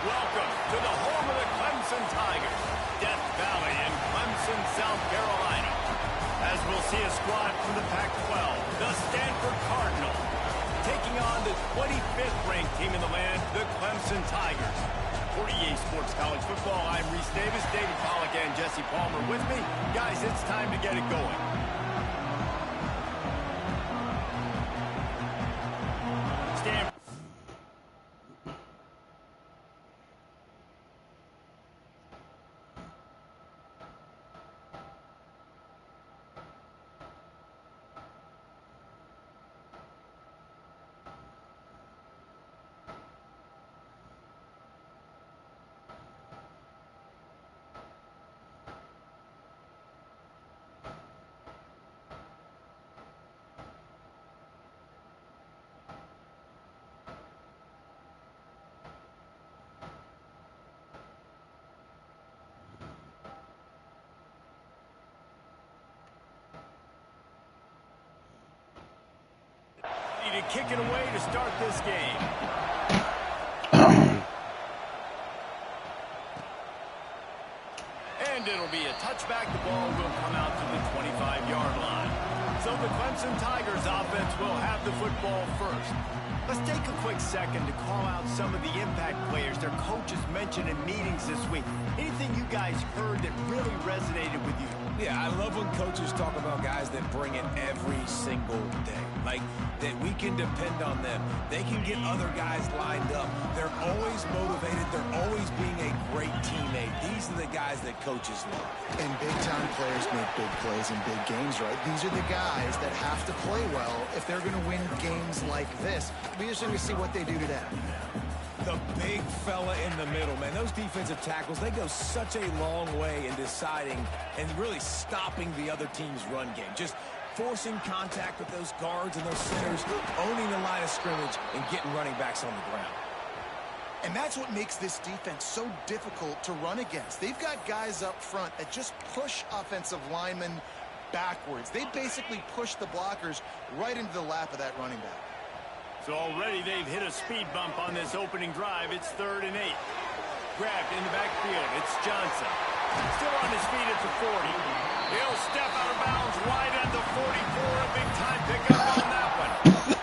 Welcome to the home of the Clemson Tigers, Death Valley in Clemson, South Carolina. As we'll see a squad from the Pac-12, the Stanford Cardinals, taking on the 25th ranked team in the land, the Clemson Tigers. For EA Sports College Football, I'm Reese Davis, David Pollack, and Jesse Palmer with me. Guys, it's time to get it going. Stanford. To kick it away to start this game. And it'll be a touchback. The ball will come out to the 25-yard line. So the Clemson Tigers offense will have the football first. Let's take a quick second to call out some of the impact players their coaches mentioned in meetings this week. Anything you guys heard that really resonated with you? Yeah, I love when coaches talk about guys that bring it every single day. Like, that we can depend on them. They can get other guys lined up. They're always motivated. They're always being a great teammate. These are the guys that coaches love. And big-time players make big plays in big games, right? These are the guys that have to play well if they're going to win games like this. We're just going to see what they do today. The big fella in the middle, man. Those defensive tackles, they go such a long way in deciding and really stopping the other team's run game. Just forcing contact with those guards and those centers, owning the line of scrimmage, and getting running backs on the ground. And that's what makes this defense so difficult to run against. They've got guys up front that just push offensive linemen backwards. They basically push the blockers right into the lap of that running back. So already they've hit a speed bump on this opening drive. It's 3rd and 8. Grabbed in the backfield. It's Johnson. Still on his feet at the 40. He'll step out of bounds right at the 44. A big time pickup on that one.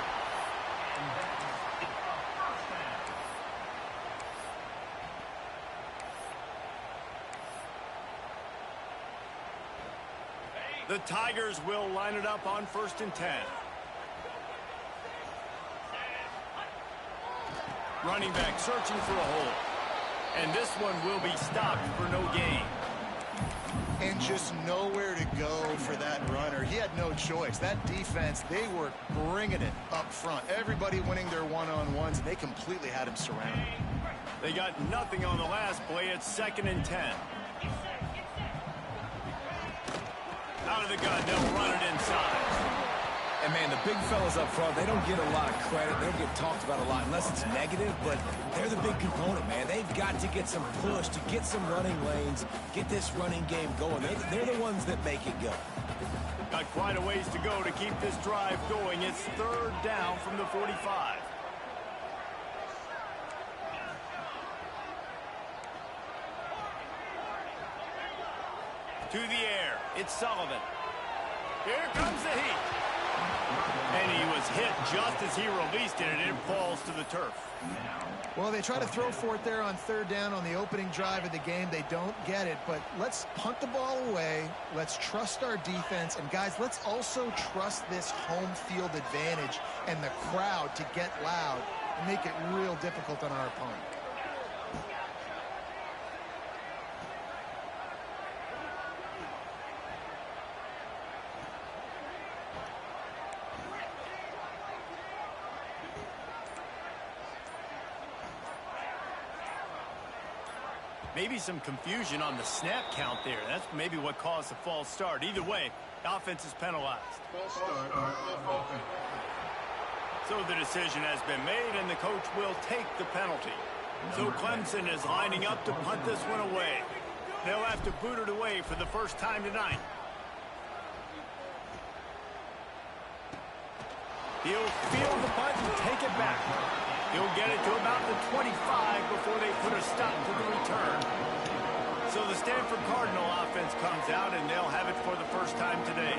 The Tigers will line it up on 1st and 10. Running back searching for a hole. And this one will be stopped for no gain. And just nowhere to go for that runner. He had no choice. That defense, they were bringing it up front. Everybody winning their one-on-ones, and they completely had him surrounded. They got nothing on the last play. It's 2nd and 10. Out of the gun, they'll run it inside. And, man, the big fellas up front, they don't get a lot of credit. They don't get talked about a lot unless it's negative, but they're the big component, man. They've got to get some push, to get some running lanes, get this running game going. They're the ones that make it go. Got quite a ways to go to keep this drive going. It's 3rd down from the 45. To the air, it's Sullivan. Here comes the heat. And he was hit just as he released it, and it falls to the turf. Well, they try to throw for it there on 3rd down on the opening drive of the game. They don't get it, but let's punt the ball away. Let's trust our defense. And, guys, let's also trust this home field advantage and the crowd to get loud and make it real difficult on our opponent. Maybe some confusion on the snap count there. That's maybe what caused the false start. Either way, offense is penalized. False start on offense. So the decision has been made, and the coach will take the penalty. So Clemson is lining up to punt this one away. They'll have to boot it away for the first time tonight. He'll field the punt and take it back. He'll get it to about the 25 before they put a stop to the return. So the Stanford Cardinal offense comes out, and they'll have it for the first time today.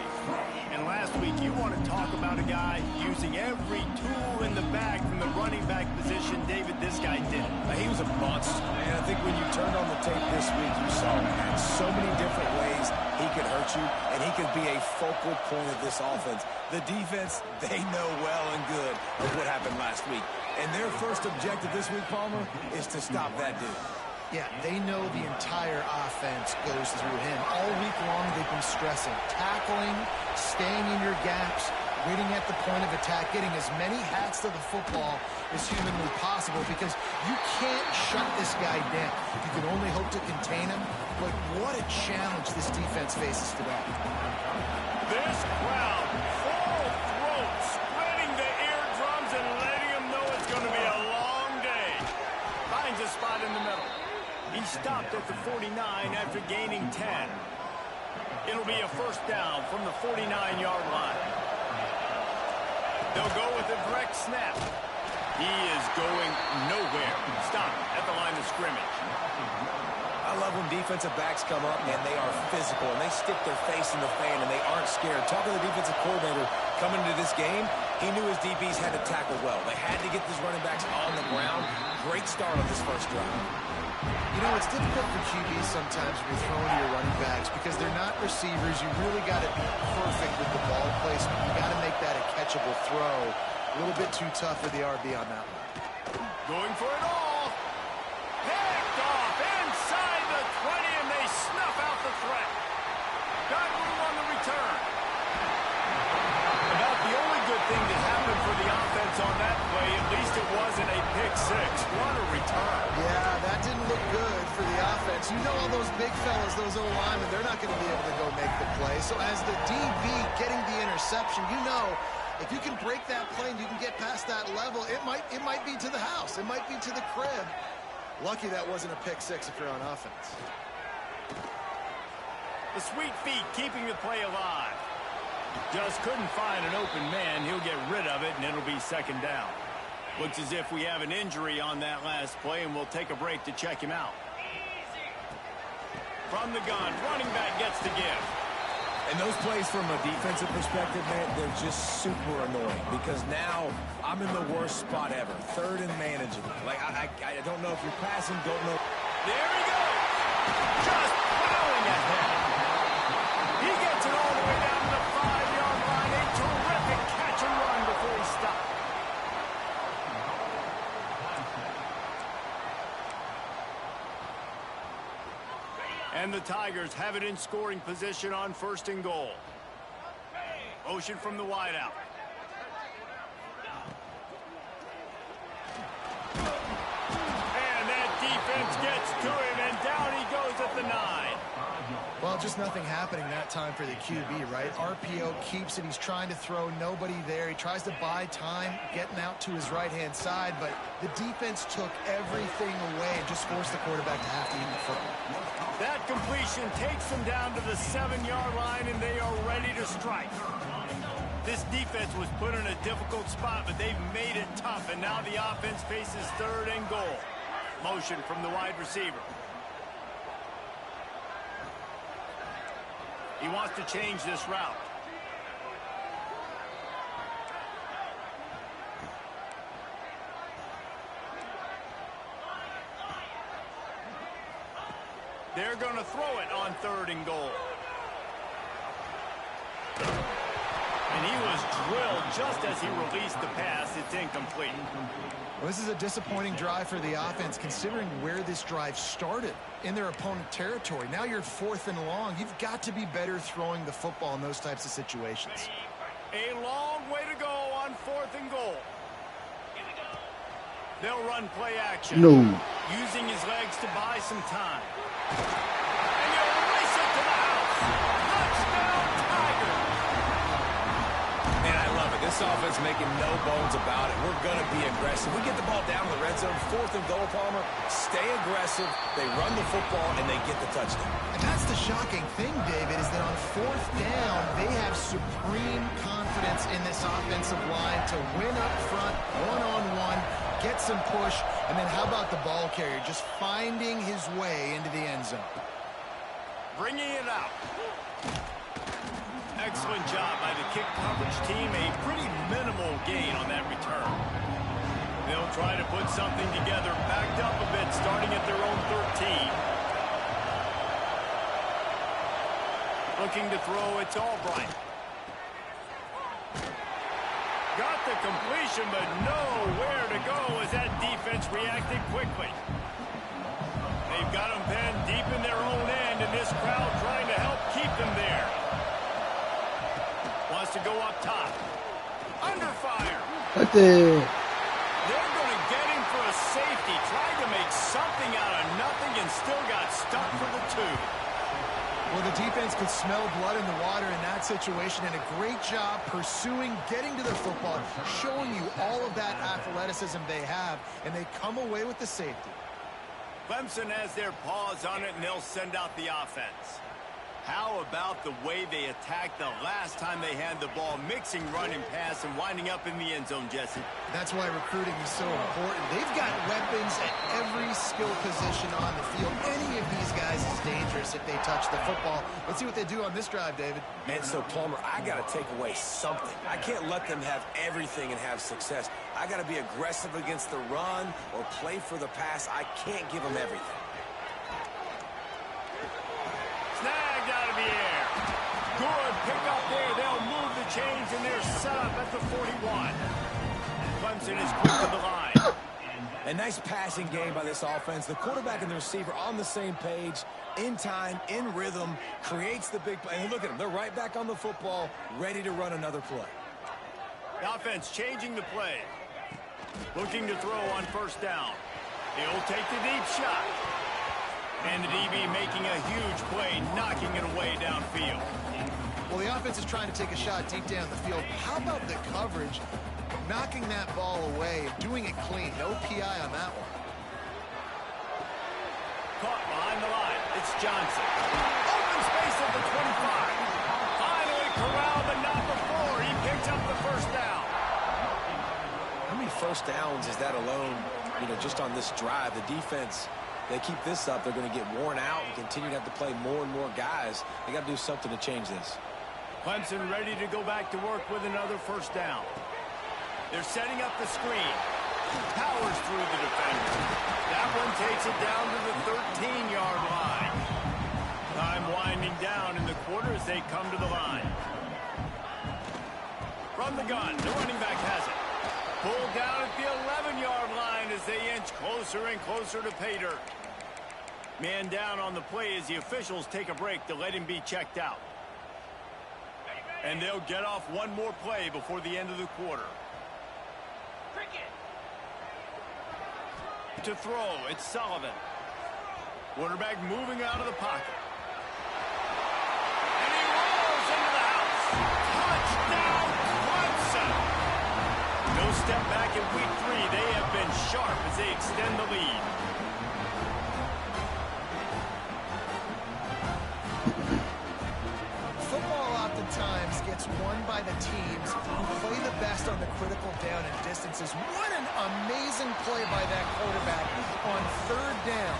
And last week, you want to talk about a guy using every tool in the bag from the running back position. David, this guy did it. He was a monster. And I think when you turned on the tape this week, you saw him in so many different ways he could hurt you, and he could be a focal point of this offense. The defense, they know well and good of what happened last week. And their first objective this week, Palmer, is to stop that dude. Yeah, they know the entire offense goes through him. All week long, they've been stressing. Tackling, staying in your gaps, waiting at the point of attack, getting as many hats to the football as humanly possible, because you can't shut this guy down. You can only hope to contain him, but what a challenge this defense faces today. This crowd, full throat, spreading the eardrums and letting them know it's going to be a long day. Finds a spot in the middle. He stopped at the 49 after gaining 10. It'll be a first down from the 49-yard line. They'll go with a direct snap. He is going nowhere. Stop at the line of scrimmage. I love when defensive backs come up and they are physical and they stick their face in the fan and they aren't scared. Talking to the defensive coordinator coming into this game, he knew his DBs had to tackle well. They had to get these running backs on the ground. Great start on this first drive. You know, it's difficult for QBs sometimes when you're throwing to your running backs because they're not receivers. You really got to be perfect with the ball placement. You got to make that a catchable throw. A little bit too tough for the RB on that one. Going for it all. Picked off inside the 20, and they snuff out the threat. Got room on the return. About the only good thing that happened for the offense on that play, at least it wasn't a pick six. What a return. Yeah, that didn't look good for the offense. You know all those big fellas, those O-linemen, they're not going to be able to go make the play. So as the DB getting the interception, you know if you can break that play and you can get past that level, it might be to the house. It might be to the crib. Lucky that wasn't a pick six if you're on offense. The sweet feet keeping the play alive. Just couldn't find an open man. He'll get rid of it, and it'll be second down. Looks as if we have an injury on that last play, and we'll take a break to check him out. From the gun, running back gets the give. And those plays from a defensive perspective, man, they're just super annoying because now I'm in the worst spot ever. Third and manageable. Like, I don't know if you're passing, don't know. There he goes. Just plowing ahead. He gets it all the way down to the 5-yard line. A terrific catch and run before he stopped. And the Tigers have it in scoring position on first and goal. Motion from the wideout. And that defense gets to him, and down he goes at the 9. Well, just nothing happening that time for the QB, right? RPO keeps it. He's trying to throw, nobody there. He tries to buy time, getting out to his right-hand side, but the defense took everything away and just forced the quarterback to have to eat the football. That completion takes them down to the 7-yard line, and they are ready to strike. This defense was put in a difficult spot, but they've made it tough, and now the offense faces third and goal. Motion from the wide receiver. He wants to change this route. They're going to throw it on third and goal. And he was drilled just as he released the pass. It's incomplete. Well, this is a disappointing drive for the offense, considering where this drive started in their opponent territory. Now you're 4th and long. You've got to be better throwing the football in those types of situations. A long way to go on 4th and goal. They'll run play action. No. Using his legs to buy some time. And he'll race it to the house. Touchdown, Tigers. Man, I love it. This offense making no bones about it. We're going to be aggressive. We get the ball down in the red zone, 4th and goal, Palmer. Stay aggressive. They run the football, and they get the touchdown. And that's the shocking thing, David, is that on 4th down, they have supreme confidence in this offensive line to win up front, one-on-one, get some push, and then how about the ball carrier just finding his way into the end zone? Bringing it out. Excellent job by the kick coverage team. A pretty minimal gain on that return. They'll try to put something together, backed up a bit, starting at their own 13. Looking to throw, it's Albright. Got the completion, but nowhere to go as that defense reacted quickly. They've got them pinned deep in their own end, and this crowd trying to help keep them there. Wants to go up top. Under fire. They're going to get him for a safety. Tried to make something out of nothing and still got stuck for the 2. Well, the defense could smell blood in the water in that situation, and a great job pursuing, getting to the football, showing you all of that athleticism they have, and they come away with the safety. Clemson has their paws on it, and they'll send out the offense. How about the way they attacked the last time they had the ball, mixing run and pass and winding up in the end zone, Jesse? That's why recruiting is so important. They've got weapons at every skill position on the field. Any of these guys is dangerous if they touch the football. Let's see what they do on this drive, David. And so, Palmer, I got to take away something. I can't let them have everything and have success. I got to be aggressive against the run or play for the pass. I can't give them everything. Snagged out of the air. Good pick up there. They'll move the chains, and they're set up at the 41. Clemson is quick to the line. A nice passing game by this offense. The quarterback and the receiver on the same page, in time, in rhythm, creates the big play. And look at them. They're right back on the football, ready to run another play. The offense changing the play. Looking to throw on first down. He'll take the deep shot. And the DB making a huge play, knocking it away downfield. Well, the offense is trying to take a shot deep down the field. How about the coverage? Knocking that ball away, doing it clean. No PI on that one. Caught behind the line. It's Johnson. Open space at the 25. Finally corralled, but not before. He picks up the first down. How many first downs is that alone, just on this drive? The defense, they keep this up, they're going to get worn out and continue to have to play more and more guys. They got to do something to change this. Clemson ready to go back to work with another first down. They're setting up the screen. Powers through the defender. That one takes it down to the 13-yard line. Time winding down in the quarter as they come to the line. From the gun, the running back has it. Pulled down at the 11-yard line as they inch closer and closer to pay dirt. Man down on the play as the officials take a break to let him be checked out. And they'll get off one more play before the end of the quarter. To throw, it's Sullivan. Quarterback moving out of the pocket. And he rolls into the house. Touchdown, Clemson! No step back in week 3. They have been sharp as they extend the lead. Football oftentimes gets won by the teams who play the best on the critical down and distances. What an amazing play by that quarterback on third down.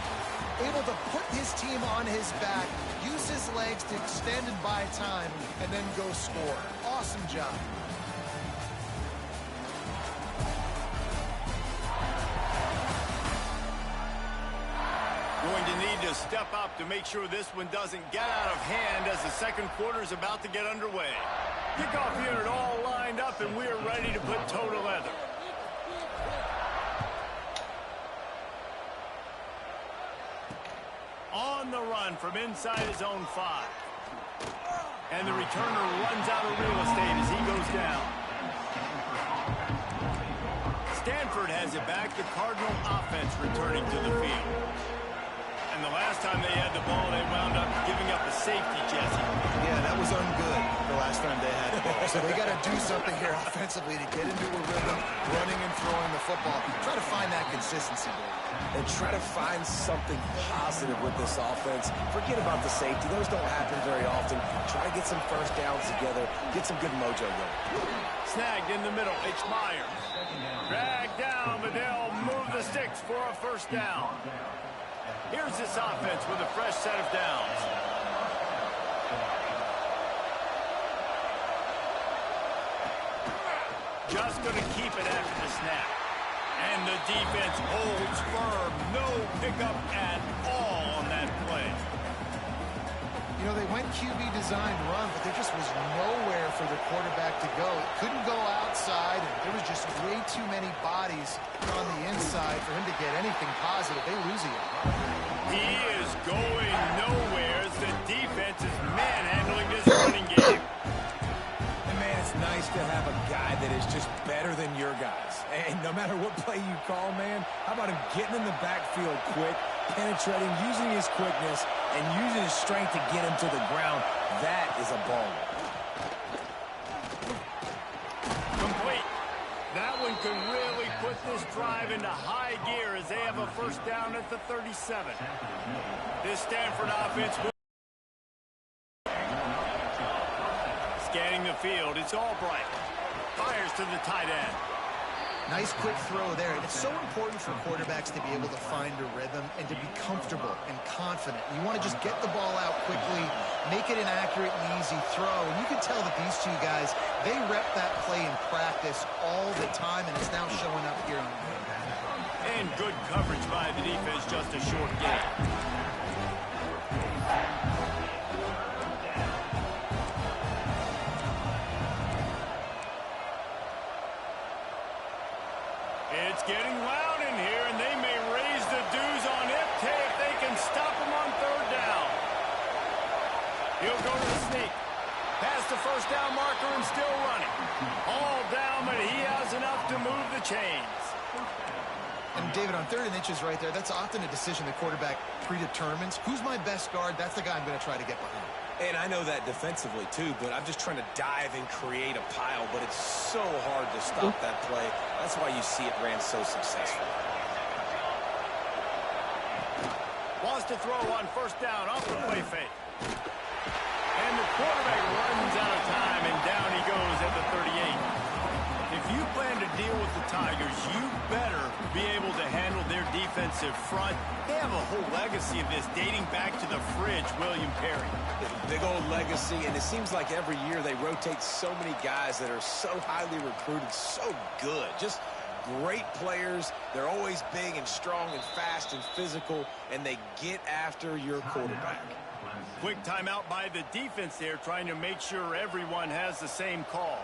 Able to put his team on his back, use his legs to extend and buy time, and then go score. Awesome job. Going to need to step up to make sure this one doesn't get out of hand as the second quarter is about to get underway. Kickoff unit all lined up, and we're ready to put toe to leather. On the run from inside his own 5. And the returner runs out of real estate as he goes down. Stanford has it back. The Cardinal offense returning to the field. And the last time they had the ball, they wound up giving up a safety, Jesse. Yeah, that was ungood the last time they had the ball. So they got to do something here offensively to get into a rhythm, running and throwing the football. Try to find that consistency, Dave. And try to find something positive with this offense. Forget about the safety. Those don't happen very often. Try to get some first downs together. Get some good mojo there. Snagged in the middle. It's Myers. Dragged down, but they'll sticks for a first down. Here's this offense with a fresh set of downs. Just going to keep it after the snap. And the defense holds firm. No pickup at all on that play. You know, they went QB designed run, but there just was nowhere for the quarterback to go. It couldn't go outside, and there was just way too many bodies on the inside for him to get anything positive. They lose him. He is going nowhere as the defense is manhandling this running game. And, man, it's nice to have a guy that is just better than your guys. And no matter what play you call, man, how about him getting in the backfield quick, penetrating, using his quickness, and using his strength to get him to the ground. That is a baller. Complete. That one could really put this drive into high gear as they have a first down at the 37. This Stanford offense will... Scanning the field, it's Albright. Fires to the tight end. Nice quick throw there. And it's so important for quarterbacks to be able to find a rhythm and to be comfortable and confident. You want to just get the ball out quickly, make it an accurate and easy throw. And you can tell that these two guys, they rep that play in practice all the time, and it's now showing up here on the game. And good coverage by the defense, just a short gain. It's getting loud in here, and they may raise the dues on Ncaa if they can stop him on third down. He'll go to the sneak. Past the first down marker and still running. All down, but he has enough to move the chains. And, David, on 3rd and inches right there, that's often a decision the quarterback predetermines. Who's my best guard? That's the guy I'm going to try to get behind. And I know that defensively, too, but I'm just trying to dive and create a pile, but it's so hard to stop that play. That's why you see it ran so successful. Wants to throw on first down off the play fake. And the quarterback runs out of time, and down he goes at the 38. If you plan to deal with the Tigers, you better be able to handle their defensive front. They have a whole legacy of this dating back to the fridge, William Perry. Big old legacy, and it seems like every year they rotate so many guys that are so highly recruited, so good, just great players. They're always big and strong and fast and physical, and they get after your quarterback. Quick timeout by the defense there, trying to make sure everyone has the same call.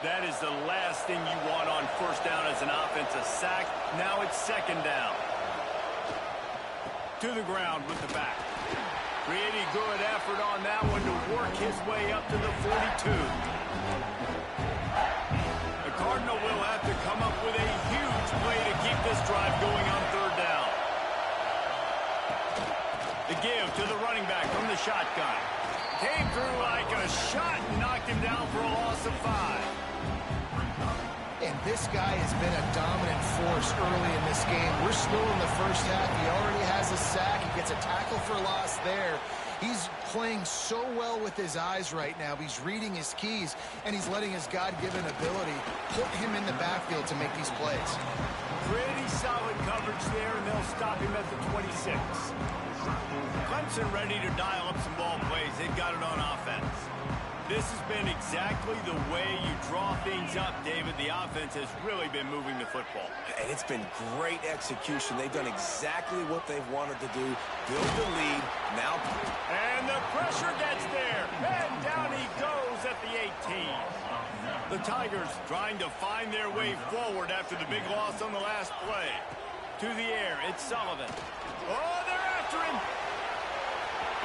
That is the last thing you want on first down as an offense, a sack. Now it's second down. To the ground with the back. Pretty good effort on that one to work his way up to the 42. The Cardinal will have to come up with a huge play to keep this drive going on third down. The give to the running back from the shotgun. Came through like a shot and knocked him down for a loss of 5. And this guy has been a dominant force early in this game. We're still in the first half. He already has a sack. He gets a tackle for loss there. He's playing so well with his eyes right now. He's reading his keys, and he's letting his God-given ability put him in the backfield to make these plays. Pretty solid coverage there, and they'll stop him at the 26. Clemson ready to dial up some ball plays. They've got it on offense. This has been exactly the way you draw things up, David. The offense has really been moving the football. And it's been great execution. They've done exactly what they've wanted to do. Build the lead. Now. And the pressure gets there. And down he goes at the 18. The Tigers trying to find their way forward after the big loss on the last play. To the air, it's Sullivan. Oh, they're after him.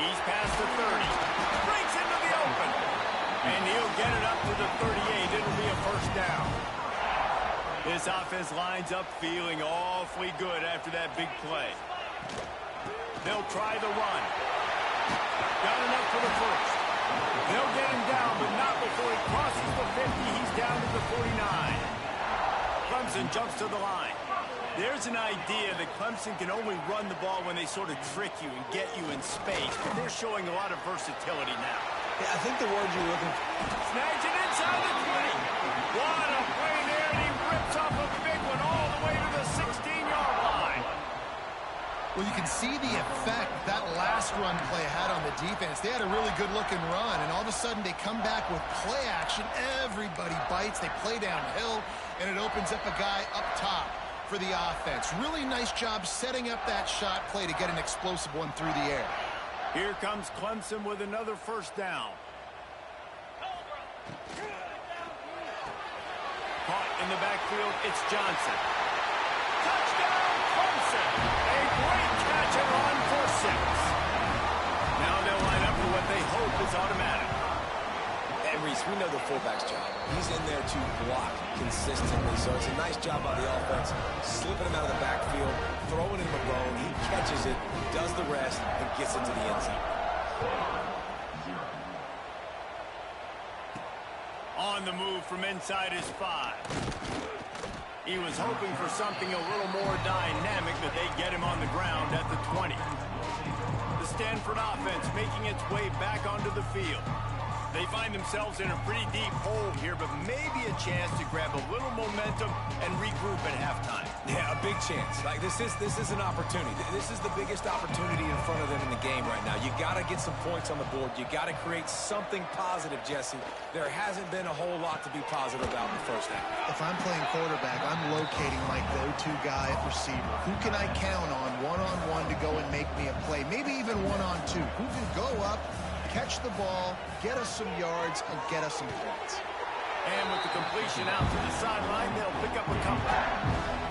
He's past the 30. Breaks into the open. And he'll get it up to the 38. It'll be a first down. This offense lines up feeling awfully good after that big play. They'll try the run. Got enough for the first. They'll get him down, but not before he crosses the 50. He's down to the 49. Clemson jumps to the line. There's an idea that Clemson can only run the ball when they sort of trick you and get you in space, but they're showing a lot of versatility now. Yeah, I think the word you're looking for. Snags it inside the 20. What a play there, and he rips off a big one all the way to the 16-yard line. Well, you can see the effect that last run play had on the defense. They had a really good-looking run, and all of a sudden they come back with play action. Everybody bites. They play downhill, and it opens up a guy up top for the offense. Really nice job setting up that shot play to get an explosive one through the air. Here comes Clemson with another first down. Caught in the backfield, it's Johnson. Touchdown, Clemson! A great catch and run for 6. Now they'll line up for what they hope is automatic. And Reese, we know the fullback's job. He's in there to block consistently, so it's a nice job by the offense, slipping him out of the backfield, throwing him a bone. He catches it, does the rest, and gets into the end zone. On the move from inside his 5. He was hoping for something a little more dynamic, but they get him on the ground at the 20. The Stanford offense making its way back onto the field. They find themselves in a pretty deep hole here, but maybe a chance to grab a little momentum and regroup at halftime. Yeah, a big chance. Like this is an opportunity. This is the biggest opportunity in front of them in the game right now. You got to get some points on the board. You got to create something positive, Jesse. There hasn't been a whole lot to be positive about in the first half. If I'm playing quarterback, I'm locating my go-to guy at receiver. Who can I count on one-on-one to go and make me a play? Maybe even one-on-two. Who can go up, catch the ball, get us some yards, and get us some points. And with the completion out to the sideline, they'll pick up a couple.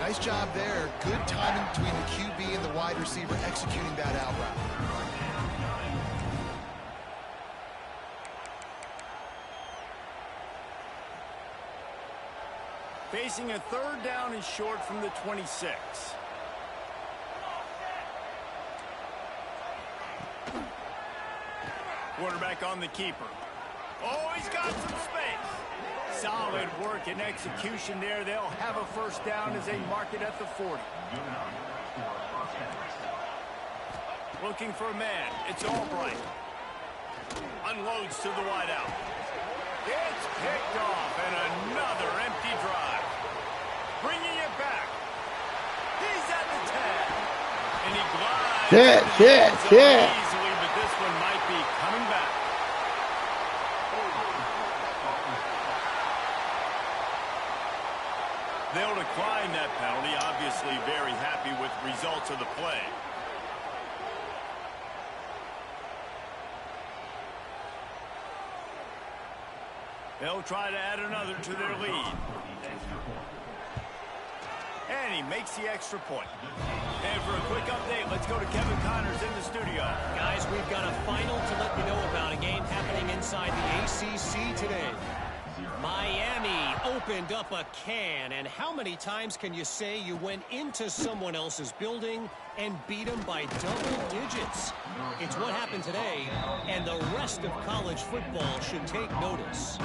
Nice job there. Good timing between the QB and the wide receiver executing that out route. Facing a third down and short from the 26. Quarterback on the keeper. Oh, he's got some space. Solid work and execution there. They'll have a first down as they mark it at the 40. Looking for a man. It's Albright. Unloads to the wideout. It's picked off, and another empty drive. Bringing it back. He's at the 10. And he glides easily, but this one might be coming back. They'll decline that penalty, obviously very happy with the results of the play. They'll try to add another to their lead. And he makes the extra point. And for a quick update, let's go to Kevin Connors in the studio. Guys, we've got a final to let you know about, a game happening inside the ACC today. Miami opened up a can, and how many times can you say you went into someone else's building and beat them by double digits? It's what happened today, and the rest of college football should take notice.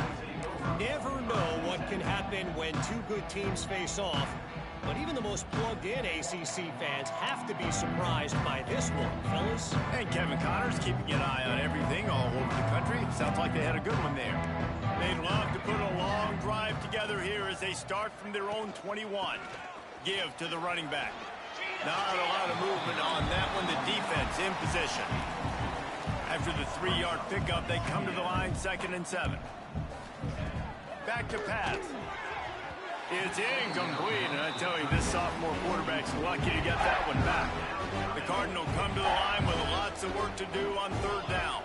Never know what can happen when two good teams face off, but even the most plugged-in ACC fans have to be surprised by this one, fellas. And Kevin Connors keeping an eye on everything all over the country. Sounds like they had a good one there. They'd love to put a long drive together here as they start from their own 21. Give to the running back. Not a lot of movement on that one. The defense in position. After the 3-yard pickup, they come to the line, 2nd and 7. Back to pass. It's incomplete, and I tell you, this sophomore quarterback's lucky to get that one back. The Cardinals come to the line with lots of work to do on 3rd down.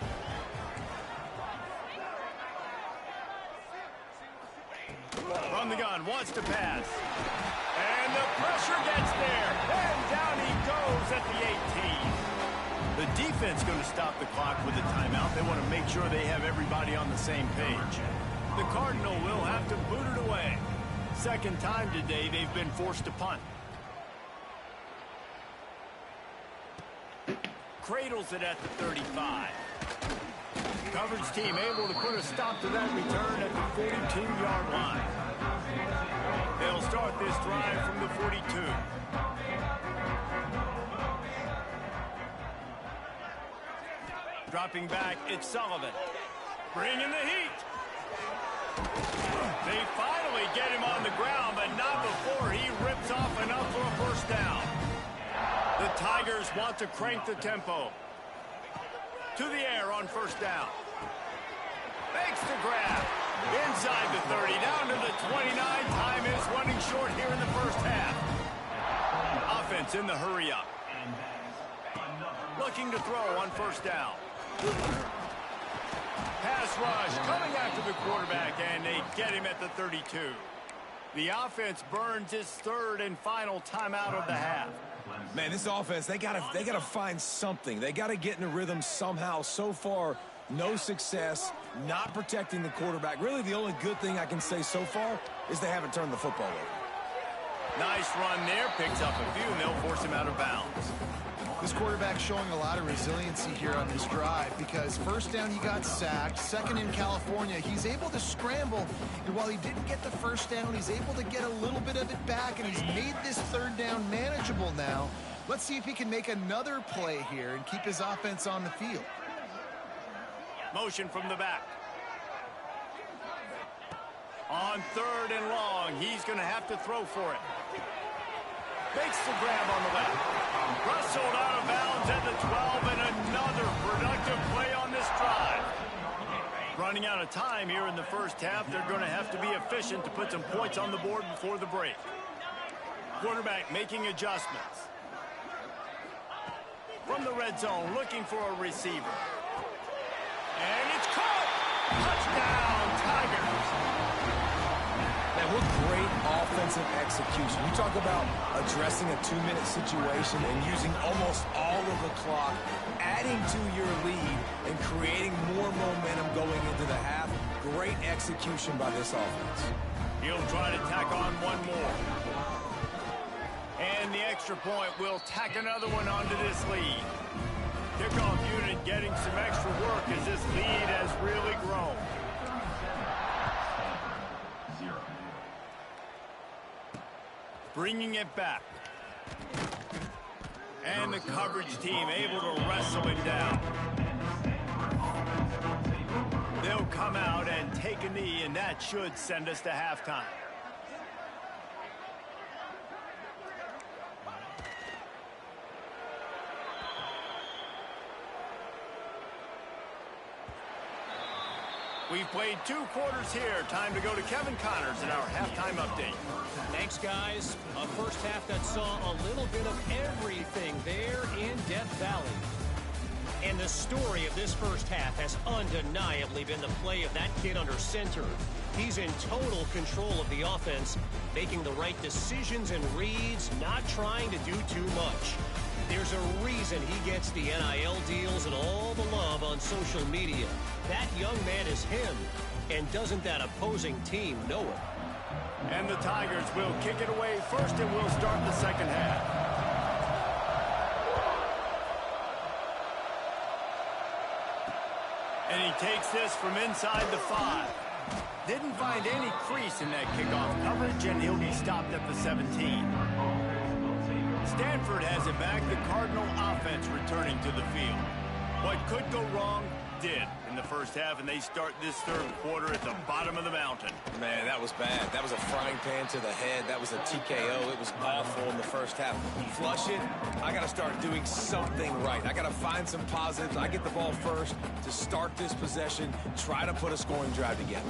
From the gun, wants to pass. And the pressure gets there. And down he goes at the 18. The defense going to stop the clock with a timeout. They want to make sure they have everybody on the same page. The Cardinal will have to boot it away. Second time today they've been forced to punt. Cradles it at the 35. Coverage team able to put a stop to that return at the 42-yard line. They'll start this drive from the 42. Dropping back, it's Sullivan. Bringing the heat. They finally get him on the ground, but not before he rips off enough for a first down. The Tigers want to crank the tempo. To the air on first down. Makes the grab. Inside the 30, down to the 29. Time is running short here in the first half. Offense in the hurry up. Looking to throw on first down. Pass rush coming after the quarterback, and they get him at the 32. The offense burns its third and final timeout of the half. Man, this offense, they gotta find something. They gotta get in a rhythm somehow. So far, no success, not protecting the quarterback. Really, the only good thing I can say so far is they haven't turned the football over. Nice run there, picks up a few, and they'll force him out of bounds. This quarterback's showing a lot of resiliency here on this drive because first down he got sacked, second in California, he's able to scramble, and while he didn't get the first down, he's able to get a little bit of it back, and he's made this third down manageable now. Let's see if he can make another play here and keep his offense on the field. Motion from the back. On third and long, he's going to have to throw for it. Makes the grab on the left. Rustled out of bounds at the 12, and another productive play on this drive. Running out of time here in the first half, they're going to have to be efficient to put some points on the board before the break. Quarterback making adjustments. From the red zone, looking for a receiver. And it's caught! Touchdown, Tigers! Man, what great offensive execution. You talk about addressing a 2-minute situation and using almost all of the clock, adding to your lead and creating more momentum going into the half. Great execution by this offense. He'll try to tack on one more. And the extra point will tack another one onto this lead. Kickoff unit getting some extra work as this lead has really grown. Bringing it back. And the coverage team able to wrestle him down. They'll come out and take a knee, and that should send us to halftime. We've played 2 quarters here. Time to go to Kevin Connors in our halftime update. Thanks, guys. A first half that saw a little bit of everything there in Death Valley. And the story of this first half has undeniably been the play of that kid under center. He's in total control of the offense, making the right decisions and reads, not trying to do too much. There's a reason he gets the NIL deals and all the love on social media. That young man is him, and doesn't that opposing team know it? And the Tigers will kick it away first, and we'll start the second half. And he takes this from inside the 5. Didn't find any crease in that kickoff coverage, and he'll be stopped at the 17. Stanford has it back, the Cardinal offense returning to the field. What could go wrong did in the first half, and they start this third quarter at the bottom of the mountain. Man, that was bad. That was a frying pan to the head. That was a TKO. It was awful in the first half. Flush it. I got to start doing something right. I got to find some positives. I get the ball first to start this possession, try to put a scoring drive together.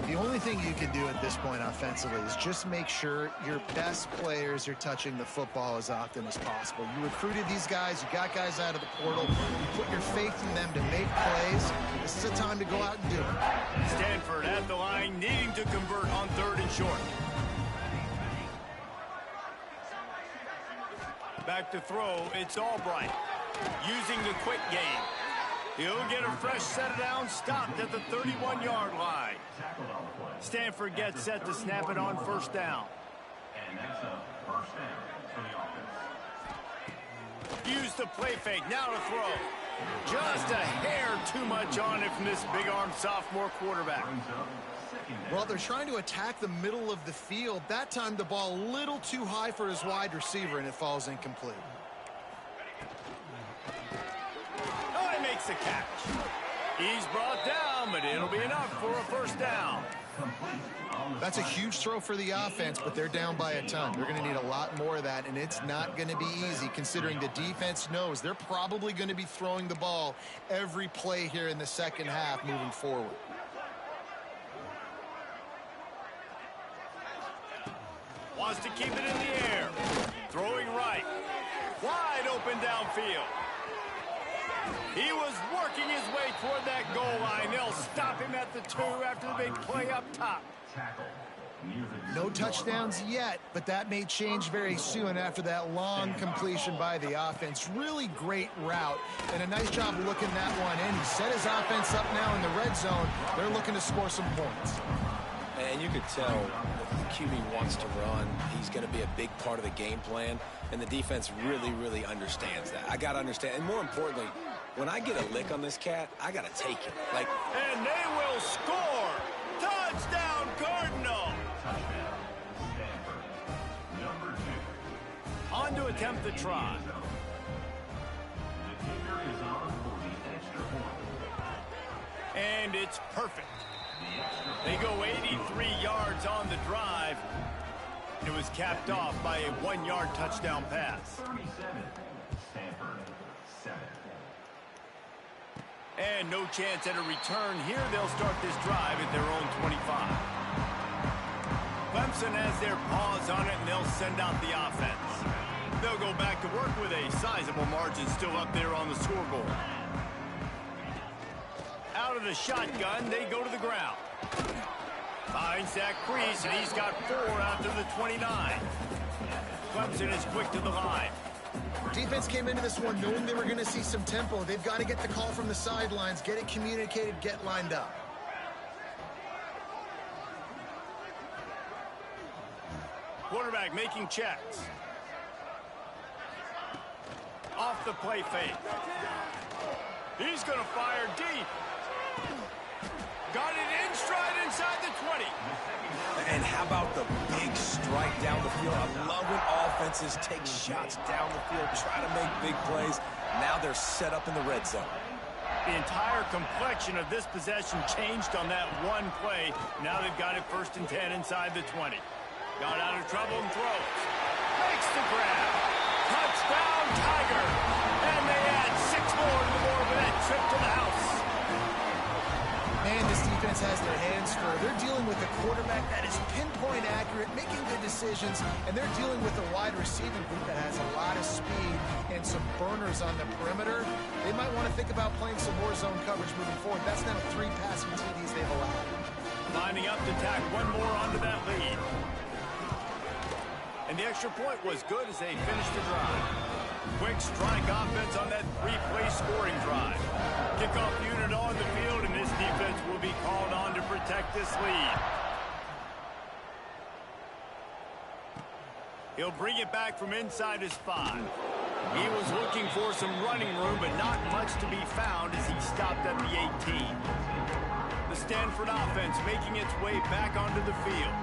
The only thing you can do at this point offensively is just make sure your best players are touching the football as often as possible. You recruited these guys. You got guys out of the portal. You put your faith in them to make plays. This is a time to go out and do it. Stanford at the line, needing to convert on third and short. Back to throw, it's Albright. Using the quick game. He'll get a fresh set down, stopped at the 31-yard line. Stanford gets set to snap it on first down. Use the play fake, now to throw. Just a hair too much on it from this big-armed sophomore quarterback. Well, they're trying to attack the middle of the field. That time the ball a little too high for his wide receiver, and it falls incomplete. Oh, he makes the catch. He's brought down, but it'll be enough for a first down. That's a huge throw for the offense, but they're down by a ton. They're going to need a lot more of that, and it's not going to be easy considering the defense knows they're probably going to be throwing the ball every play here in the second half moving forward. Wants to keep it in the air. Throwing right. Wide open downfield. He was working his way toward that goal line. They'll stop him at the 2 after the big play up top. No touchdowns yet, but that may change very soon after that long completion by the offense. Really great route, and a nice job looking that one in. He set his offense up now in the red zone. They're looking to score some points. And you could tell the QB wants to run. He's going to be a big part of the game plan, and the defense really, really understands that. I got to understand, and more importantly, when I get a lick on this cat, I got to take it. And they will score! Touchdown, Cardinal! On to attempt the try. And it's perfect. They go 83 yards on the drive. It was capped off by a 1-yard touchdown pass. And no chance at a return here. They'll start this drive at their own 25. Clemson has their paws on it, and they'll send out the offense. They'll go back to work with a sizable margin still up there on the scoreboard. Out of the shotgun, they go to the ground. Finds that crease, and he's got 4 out to the 29. Clemson is quick to the line. Defense came into this one knowing they were going to see some tempo. They've got to get the call from the sidelines, get it communicated, get lined up. Quarterback making checks. Off the play fake. He's going to fire deep. Got it in stride inside the 20. And how about the big strike down the field? I love when offenses take shots down the field, try to make big plays. Now they're set up in the red zone. The entire complexion of this possession changed on that one play. Now they've got it 1st and 10 inside the 20. Got out of trouble and throws. Makes the grab. Touchdown, Tiger. And they add 6 more to the board with that trip to the house. Man, this defense has their hands full. They're dealing with a quarterback that is pinpoint accurate, making good decisions, and they're dealing with a wide receiving group that has a lot of speed and some burners on the perimeter. They might want to think about playing some more zone coverage moving forward. That's now 3 passing TDs they've allowed. Lining up to tack one more onto that lead. And the extra point was good as they finished the drive. Quick strike offense on that 3-play scoring drive. Kickoff unit on the field, and this defense will be called on to protect this lead. He'll bring it back from inside his 5. He was looking for some running room, but not much to be found as he stopped at the 18. The Stanford offense making its way back onto the field.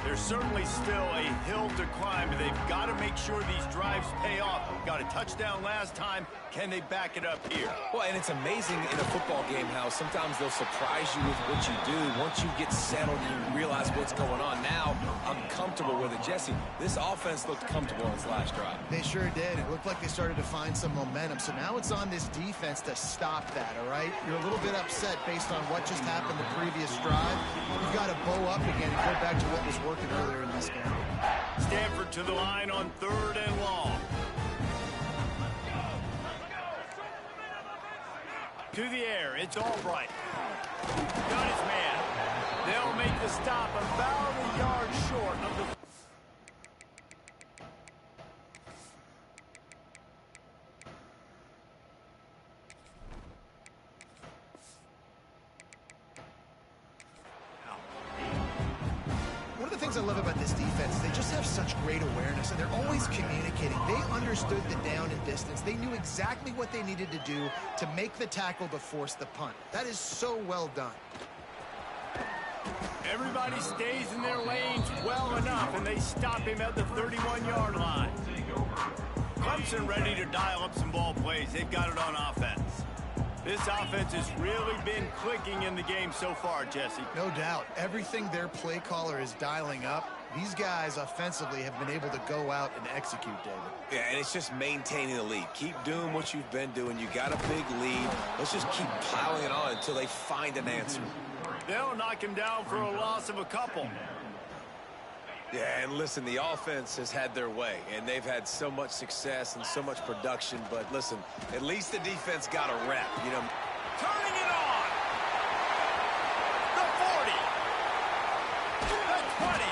There's certainly still a hill to climb, but they've got to make sure these drives pay off. Got a touchdown last time. Can they back it up here? Well, and it's amazing in a football game how sometimes they'll surprise you with what you do. Once you get settled, you realize what's going on. Now, I'm comfortable with it. Jesse, this offense looked comfortable in its last drive. They sure did. It looked like they started to find some momentum. So now it's on this defense to stop that, all right? You're a little bit upset based on what just happened the previous drive. You've got to bow up again and go back to what was working earlier in this game. Stanford to the line on 3rd and long. To the air, it's Albright. Got his man. They'll make the stop about a yard short of the... I love about this defense is they just have such great awareness, and they're always communicating. They understood the down and distance. They knew exactly what they needed to do to make the tackle to force the punt. That is so well done. Everybody stays in their lanes well enough, and they stop him at the 31-yard line. Clemson ready to dial up some ball plays. They've got it on offense. This offense has really been clicking in the game so far, Jesse. No doubt. Everything their play caller is dialing up, these guys offensively have been able to go out and execute, David. Yeah, and it's just maintaining the lead. Keep doing what you've been doing. You got a big lead. Let's just keep piling it on until they find an answer. They'll knock him down for a loss of a couple. Yeah, and listen, the offense has had their way, and they've had so much success and so much production. But listen, at least the defense got a rep, you know. Turning it on. The 40. The 20.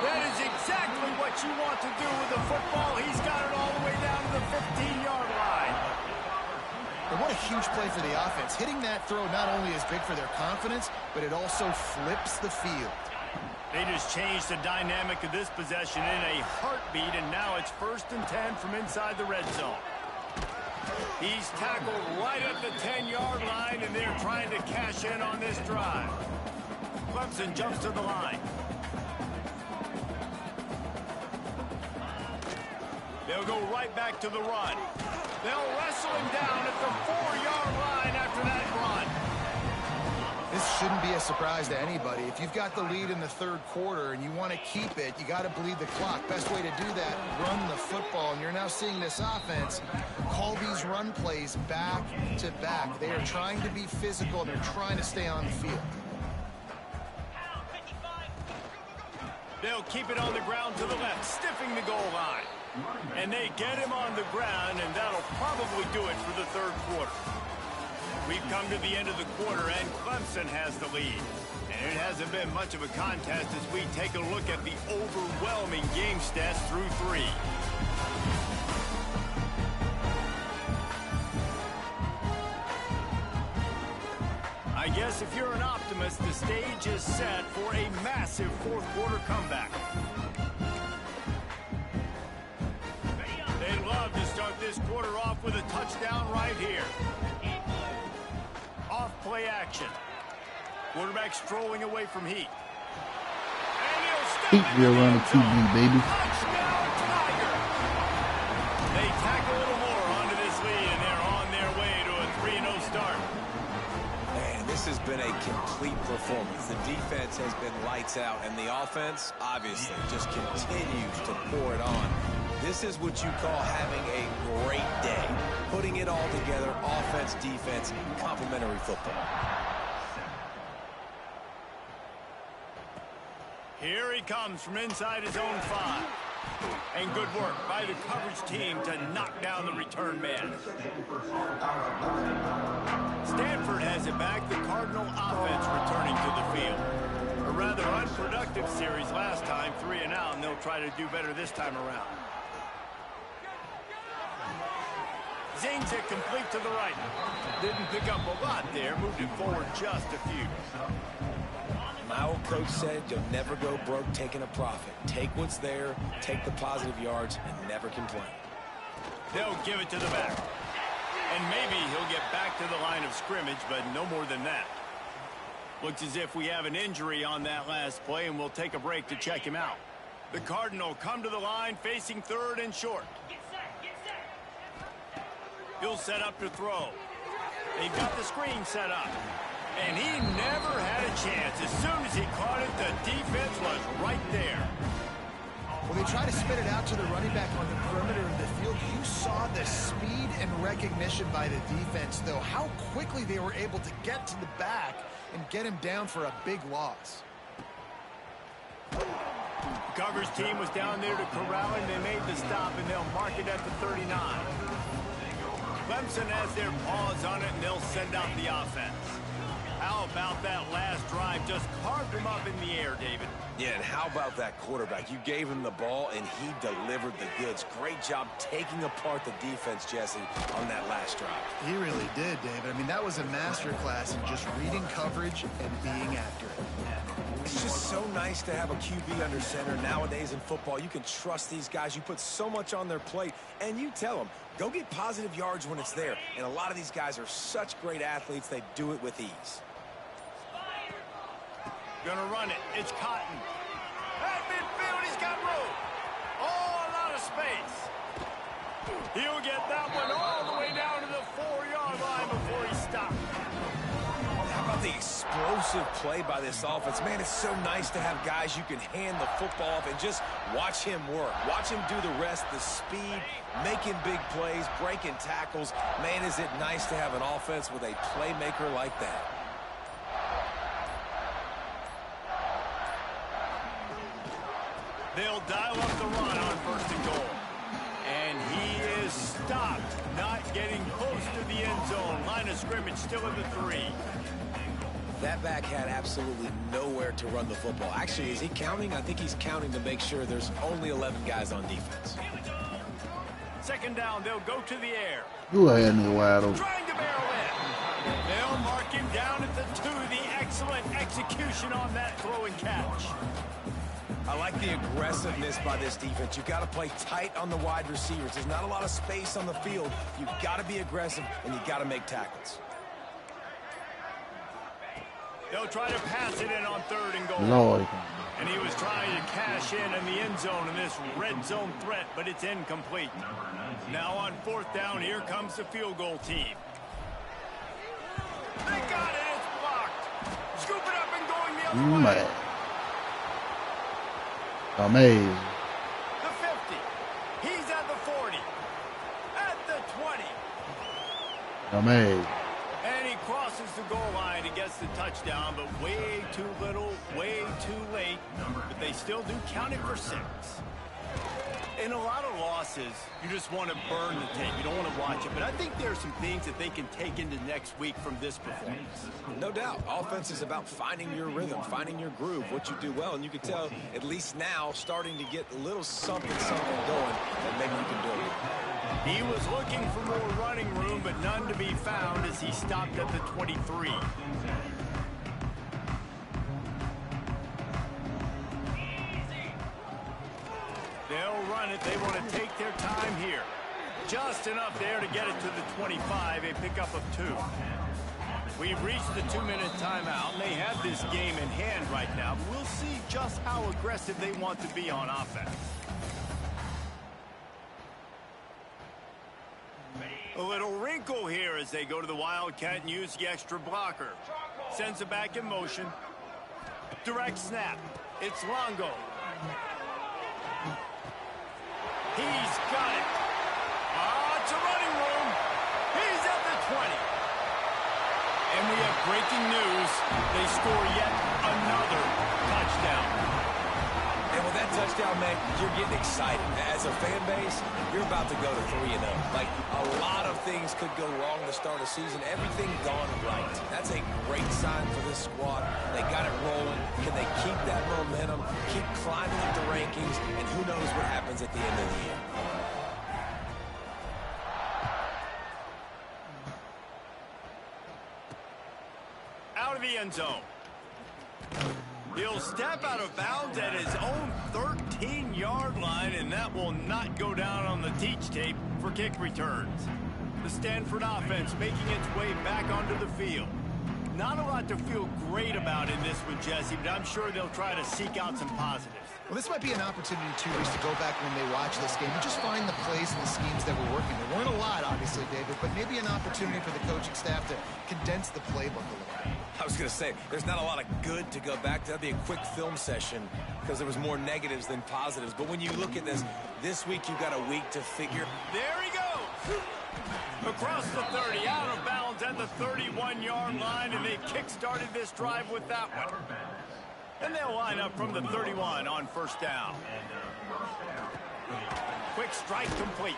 That is exactly what you want to do with the football. He's got it all the way down to the 15-yard line. And what a huge play for the offense. Hitting that throw not only is big for their confidence, but it also flips the field. They just changed the dynamic of this possession in a heartbeat, and now it's 1st and 10 from inside the red zone. He's tackled right at the 10-yard line, and they're trying to cash in on this drive. Clemson jumps to the line. They'll go right back to the run. They'll wrestle him down at the 4-yard line after that run. This shouldn't be a surprise to anybody. If you've got the lead in the 3rd quarter and you want to keep it, you got to bleed the clock. Best way to do that, run the football. And you're now seeing this offense call these run plays back to back. They are trying to be physical, and they're trying to stay on the field. They'll keep it on the ground to the left, stiffing the goal line. And they get him on the ground, and that'll probably do it for the 3rd quarter. We've come to the end of the quarter, and Clemson has the lead. And it hasn't been much of a contest as we take a look at the overwhelming game stats through 3. I guess if you're an optimist, the stage is set for a massive 4th quarter comeback. They'd love to start this quarter off with a touchdown right here. Off play action. Quarterback strolling away from Heat. Heat will run a QB, baby. Touchdown, Tiger. They tack a little more onto this lead, and they're on their way to a 3-0 start. Man, this has been a complete performance. The defense has been lights out, and the offense, obviously, just continues to pour it on. This is what you call having a great day. Putting it all together, offense, defense, complementary football. Here he comes from inside his own 5. And good work by the coverage team to knock down the return man. Stanford has it back. The Cardinal offense returning to the field. A rather unproductive series last time, 3 and out, and they'll try to do better this time around. Zings it complete to the right. Didn't pick up a lot there. Moved it forward just a few. My old coach said you'll never go broke taking a profit. Take what's there, take the positive yards, and never complain. They'll give it to the back. And maybe he'll get back to the line of scrimmage, but no more than that. Looks as if we have an injury on that last play, and we'll take a break to check him out. The Cardinal come to the line facing 3rd and short. He'll set up to throw. They've got the screen set up. And he never had a chance. As soon as he caught it, the defense was right there. Well, they try to spit it out to the running back on the perimeter of the field. You saw the speed and recognition by the defense, though. How quickly they were able to get to the back and get him down for a big loss. Coverage team was down there to corral him. They made the stop, and they'll mark it at the 39. Clemson has their paws on it, and they'll send out the offense. How about that last drive? Just carved him up in the air, David. Yeah, and how about that quarterback? You gave him the ball, and he delivered the goods. Great job taking apart the defense, Jesse, on that last drive. He really did, David. I mean, that was a masterclass in just reading coverage and being accurate. It's just so nice to have a QB under center. Nowadays in football, you can trust these guys. You put so much on their plate, and you tell them, go get positive yards when it's there. And a lot of these guys are such great athletes, they do it with ease. Gonna run it. It's Cotton. At midfield, he's got room. Oh, a lot of space. He'll get that one all the way down to the 4-yard line before he stops. How about the explosive play by this offense? Man, it's so nice to have guys you can hand the football off and just watch him work. Watch him do the rest, the speed, making big plays, breaking tackles. Man, is it nice to have an offense with a playmaker like that. They'll dial up the run on 1st and goal. And he is stopped, not getting close to the end zone. Line of scrimmage still at the 3. That back had absolutely nowhere to run the football. Actually, is he counting? I think he's counting to make sure there's only 11 guys on defense. 2nd down, they'll go to the air. Go ahead and wide open. Trying to barrel in. They'll mark him down at the 2. The excellent execution on that throw and catch. I like the aggressiveness by this defense. You've got to play tight on the wide receivers. There's not a lot of space on the field. You've got to be aggressive, and you've got to make tackles. They'll try to pass it in on 3rd and goal. Lord. And he was trying to cash in the end zone in this red zone threat, but it's incomplete. Now on 4th down, here comes the field goal team. They got it. It's blocked. Scoop it up and going the other way. Man. Amazing. The 50. He's at the 40. At the 20. Amazing. And he crosses the goal line and gets the touchdown, but way too little, way too late. But they still do count it for 6. In a lot of losses, you just want to burn the tape. You don't want to watch it. But I think there are some things that they can take into next week from this performance. No doubt. Offense is about finding your rhythm, finding your groove, what you do well. And you can tell, at least now, starting to get a little something going that maybe you can do it. He was looking for more running room, but none to be found as he stopped at the 23. They'll run it. They want to take their time here. Just enough there to get it to the 25, a pickup of 2. We've reached the 2-minute timeout, and they have this game in hand right now. We'll see just how aggressive they want to be on offense. A little wrinkle here as they go to the Wildcat and use the extra blocker. Sends it back in motion. Direct snap. It's Longo. He's got it. It's a running room. He's at the 20. And we have breaking news. They score yet another touchdown. And with that touchdown, man, you're getting excited. As a fan base, you're about to go to 3-0. Like, a lot of things could go wrong to start a season. Everything gone right. That's a great sign for this squad. They got it rolling. Can they keep that momentum, keep climbing up the rankings, and who knows what happens at the end of the year. Out of the end zone. He'll step out of bounds at his own 13-yard line, and that will not go down on the teach tape for kick returns. The Stanford offense making its way back onto the field. Not a lot to feel great about in this one, Jesse, but I'm sure they'll try to seek out some positives. Well, this might be an opportunity, too, Reese, to go back when they watch this game and just find the plays and the schemes that were working. There weren't a lot, obviously, David, but maybe an opportunity for the coaching staff to condense the playbook a little. I was going to say, there's not a lot of good to go back to. That'd be a quick film session because there was more negatives than positives. But when you look at this week you've got a week to figure. There he goes. Across the 30, out of bounds at the 31-yard line, and they kick-started this drive with that one. And they'll line up from the 31 on 1st down. Quick strike complete.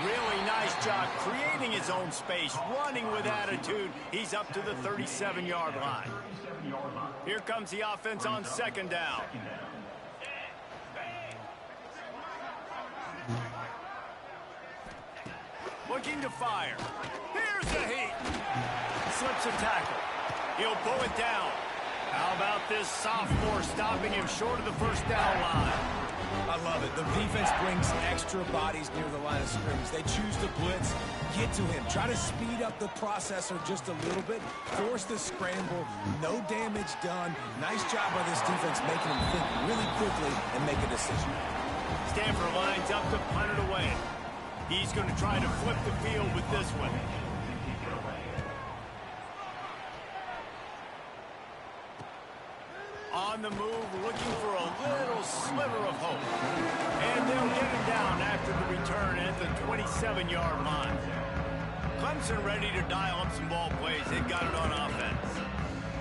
Really nice job creating his own space, running with attitude. He's up to the 37-yard line. Here comes the offense on 2nd down. Looking to fire. Here's the heat. Slips a tackle. He'll pull it down. How about this sophomore stopping him short of the 1st down line? I love it. The defense brings extra bodies near the line of scrimmage. They choose to blitz, get to him, try to speed up the processor just a little bit, force the scramble, no damage done. Nice job by this defense making him think really quickly and make a decision. Stanford lines up to punt it away. He's going to try to flip the field with this one. On the move, looking for a little sliver of hope. And they'll get him down after the return at the 27-yard line. Clemson ready to dial up some ball plays. They've got it on offense.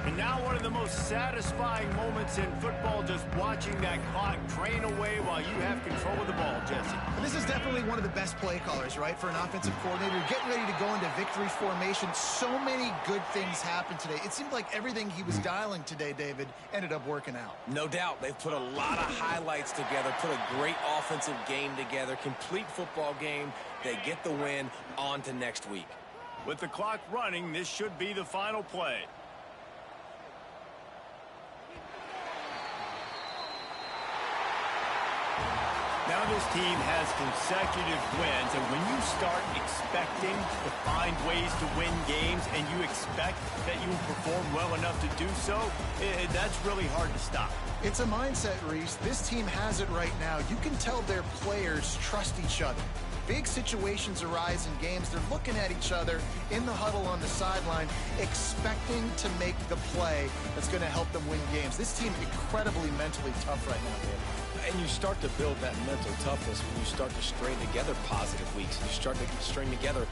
And now one of the most satisfying moments in football, just watching that clock drain away while you have control of the ball, Jesse. And this is definitely one of the best play callers, right, for an offensive coordinator. Getting ready to go into victory formation. So many good things happened today. It seemed like everything he was dialing today, David, ended up working out. No doubt. They've put a lot of highlights together, put a great offensive game together, complete football game. They get the win. On to next week. With the clock running, this should be the final play. Now this team has consecutive wins, and when you start expecting to find ways to win games and you expect that you will perform well enough to do so, that's really hard to stop. It's a mindset, Reese. This team has it right now. You can tell their players trust each other. Big situations arise in games. They're looking at each other in the huddle on the sideline, expecting to make the play that's going to help them win games. This team incredibly mentally tough right now, David. And you start to build that mental toughness when you start to string together positive weeks. You start to string together